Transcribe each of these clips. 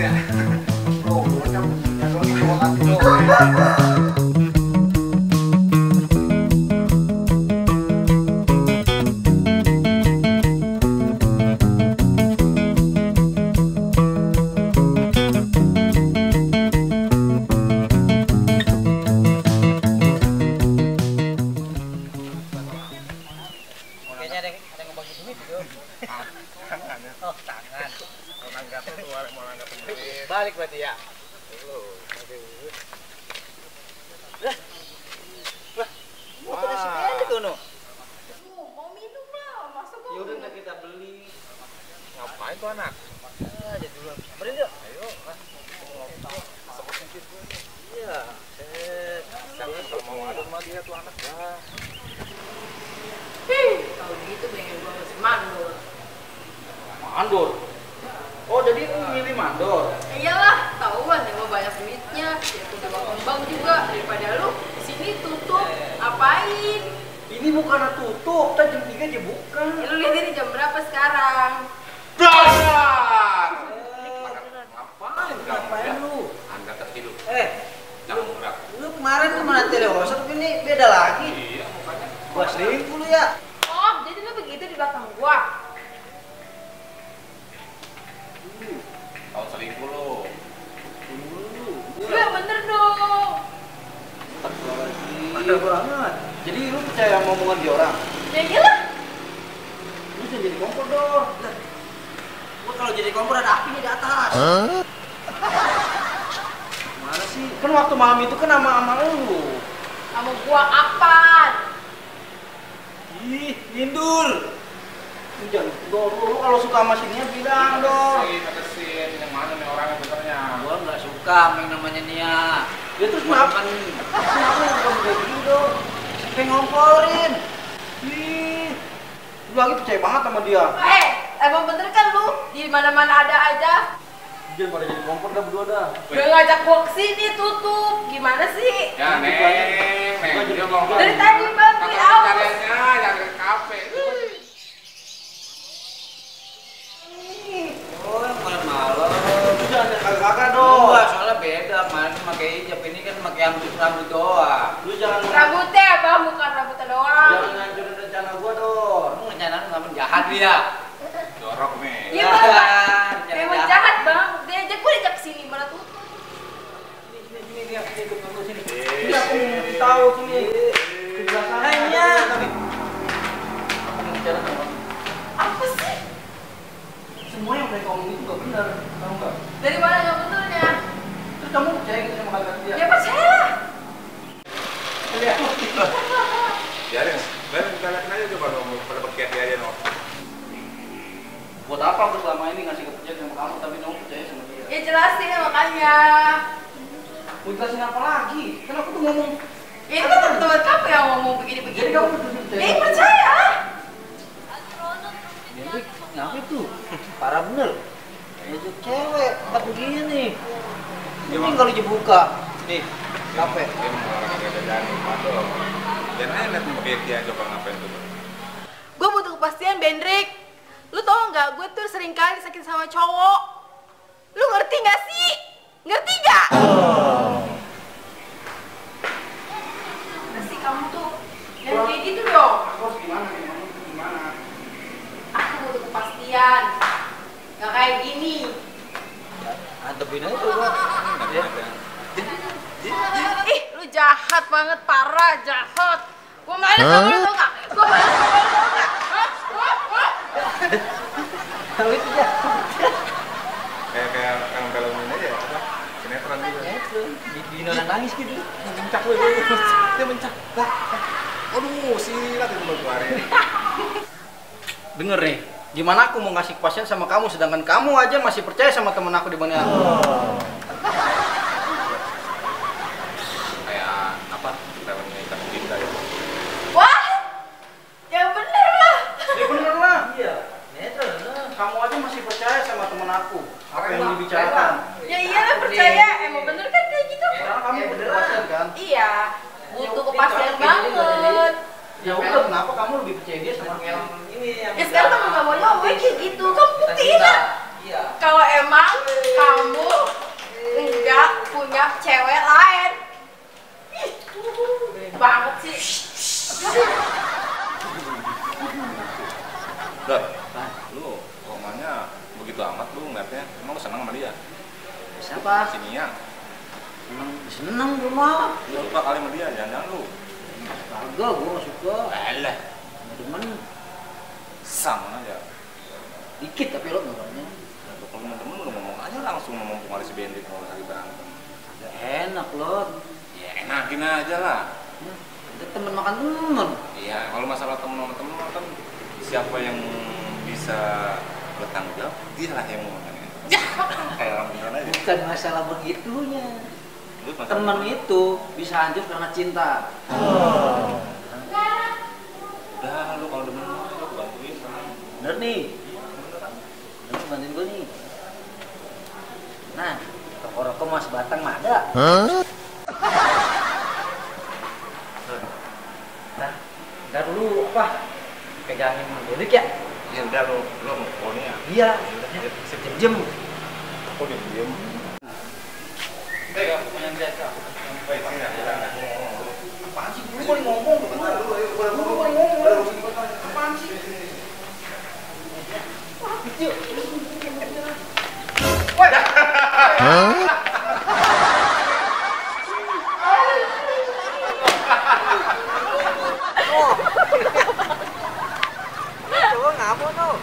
ya. Oh, bocah punya dong itu hati dong. Kayaknya ada yang ngebagi duit gitu. Oh, tangan. Mau nanggap tuh, mau nanggap duit. Balik berarti ya. Wah, pada sepeda tuh no. Mau minum lah, masa gua Yaudah ntar kita beli. Ngapain tuh anak? Jadi dulu. Berin yuk. Ayo, Iya. kalau mau adu sama dia tuh anak ya. kalau gitu pengen gua masih mandor. Mandor. Oh, jadi lu milih mandor. Iyalah, tahuan ya gua banyak duitnya. Ya udah gua kembang juga daripada lu di sini tutup. Apain? Ini bukan tutup, tadi jam 3 aja bukan. Ya, lu lihat ini jam berapa sekarang? Dasar! Ngapain lu? Anda tertidur. Lu, Jam berapa? lu kemarin tuh mana telerosa, tapi ini beda lagi. Iya, mukanya. Gua selingkuh lu ya. Oh, jadi lu begitu di belakang gua? Tahu selingkuh lo. Lu yang bener dong. Ada banget. Jadi lu percaya sama omongan dia orang? Ya iyalah. Lu jangan jadi kompor dong. Gua kalau jadi kompor ada apinya di atas. Mana sih? Kan waktu malam itu kan sama lu. Sama gua apaan? Ih, Indul. Lu jangan dor. Lu kalau suka sama sininya bilang dong. Tegesin, yang mana nih orangnya benernya? Gua nggak suka sama yang namanya Nia. Ya terus kenapa? Kenapa lu kamu kayak gini dong? Sampai ngomporin. Ih, lu lagi percaya banget sama dia. Emang bener kan lu di mana-mana ada aja. Jangan pada jadi kompor dah berdua dah. Gak ngajak gua kesini tutup. Gimana sih? Ya, Neng, dia mau Dari tadi bantuin kakak aus. cariannya yang ke kafe. Oh, yang malam-malam. Lu jangan ada kakak-kakak dong. Enggak, soalnya beda. Kemarin pakai hijab, ini kan pakai rambut doang. Lu jangan Rambutnya bang, bukan rambutnya doang. jangan ngancurin rencana gua dong. Lu rencana lu nggak menjahat lu ya. Jorok nih. Iya bang, memang jahat bang. Dia aja gua diajak kesini malah tutup. Sini ikut nonton sini. Ini aku mau tahu sini. Hanya. Aku mau bicara sama kamu. Apa sih? Semua yang mereka ngomong itu gak benar, tahu nggak? Dari mana yang betulnya? Terus kamu percaya gitu sama kata dia? Ya percayalah. Lihat. Biarin kita liatin aja coba dong, pada pakai dia aja no. Buat apa aku selama ini ngasih kepercayaan sama kamu tapi kamu percaya sama dia? Ya jelasin makanya. Mau jelasin apa lagi? Kan aku tuh ngomong. Ya itu kan teman kamu yang ngomong begini-begini. Jadi kamu percaya? Ya percaya. Jadi ngapain tuh? Parah bener. Itu cewek, tempat begini. Ini kalau dibuka, nih, kafe. Dia mau olahraga jajan, aduh. Dan aja liat pakai dia coba ngapain tuh. Gue butuh kepastian, Bendrik. Lu tau nggak? Gue tuh sering kali disakit sama cowok. Lu ngerti nggak sih? Ngerti nggak? Ngerti kamu tuh? Jangan kayak gitu dong. Aku harus gimana nih? Gimana? Aku butuh kepastian. Nggak kayak gini. Adepin aja coba. Ya. Ih, lu jahat banget, parah, jahat. Gue malas sama lu tau nggak? Gue malas sama lu tau nggak? Kalau itu ya. Kayak film ini aja, apa? Sinetron gitu. Bikin orang nangis gitu. Mencak lu, dia mencak. Aduh, silat itu baru hari ini. Denger nih, gimana aku mau ngasih kepastian sama kamu sedangkan kamu aja masih percaya sama temen aku dibanding aku. Kayak apa? Filmnya Ikan Cinta ya. Wah, yang bener lah. Ya bener lah. Iya. Netral. Kamu aja masih percaya sama temen aku. Apa yang dibicarakan? Ya iyalah percaya, emang bener kan kayak gitu? Sekarang kamu butuh kepastian kan? Iya, butuh kepastian banget. Ya udah, kenapa kamu lebih percaya dia sama yang ini yang Ya sekarang kamu gak mau nyobain kayak gitu, kamu buktiin lah. Iya. Kalau emang bilang kamu enggak punya cewek lain. Ih, gede banget sih. Udah, lu romanya begitu amat lu ngeliatnya. Emang lu seneng sama dia? Siapa? Si Nia. Seneng gue mah. Lu suka kali sama dia, jangan-jangan lu. Kagak, gue gak suka. Alah, Gak demen. sama aja. Dikit tapi lo ngomongnya. Kalau temen lu ngomong aja langsung ngomong kali si Bendrik mau lagi berantem. Gak enak lo. Ya enakin aja lah. Kita temen makan temen. Iya, kalau masalah temen sama temen kan siapa yang bisa bertanggung jawab, dia lah yang ngomongnya. Kayak orang beneran aja. Bukan masalah begitunya. Lu masalah Temen itu bisa hancur karena cinta. udah lu kalau demen lu bantuin sama. Bener nih. Bener bantuin gue nih. Nah, toko rokok mas batang mah ada. Nah, ntar dulu apa? Pegangin Bendrik ya? Ya udah lu mau nih ya. Iya. Ya, Jem. Kok diam? Pegang yang biasa. Baik, ya. Apaan sih? Lu boleh ngomong. Lu boleh ngomong. Apaan sih? Yuk. Coba ngapa tuh?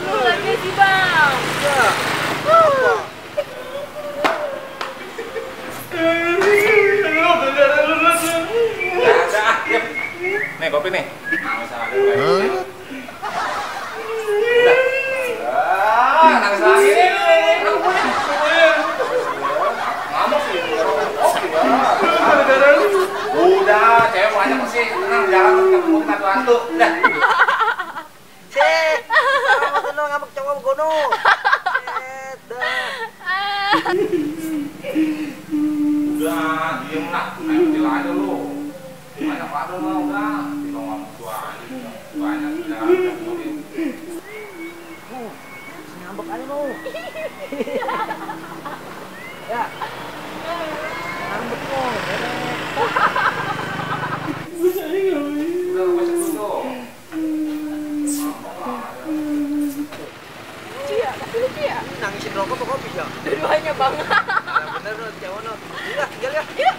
Lu lagi sih bang. Nih kopi nih. Nangis lagi. Udah. Nangis lagi. Ngamuk sih. Udah, cewek banyak sih. Tenang, jangan ketemu kita hantu. Udah. Kamu ngambek cowok gono. Udah, diem lah. Ayo kecil aja lu. Banyak pada lah udah. Tinggal ngomong tua aja. Banyak udah kemudian. Ngambek aja lu. Ya. Ngambek lu. Udah masuk dulu. Iya, tapi lucu ya. Nangisin rokok apa kopi ya? Dua-duanya bang. Bener lu, cewek lu. Iya, tinggal ya. Yuk.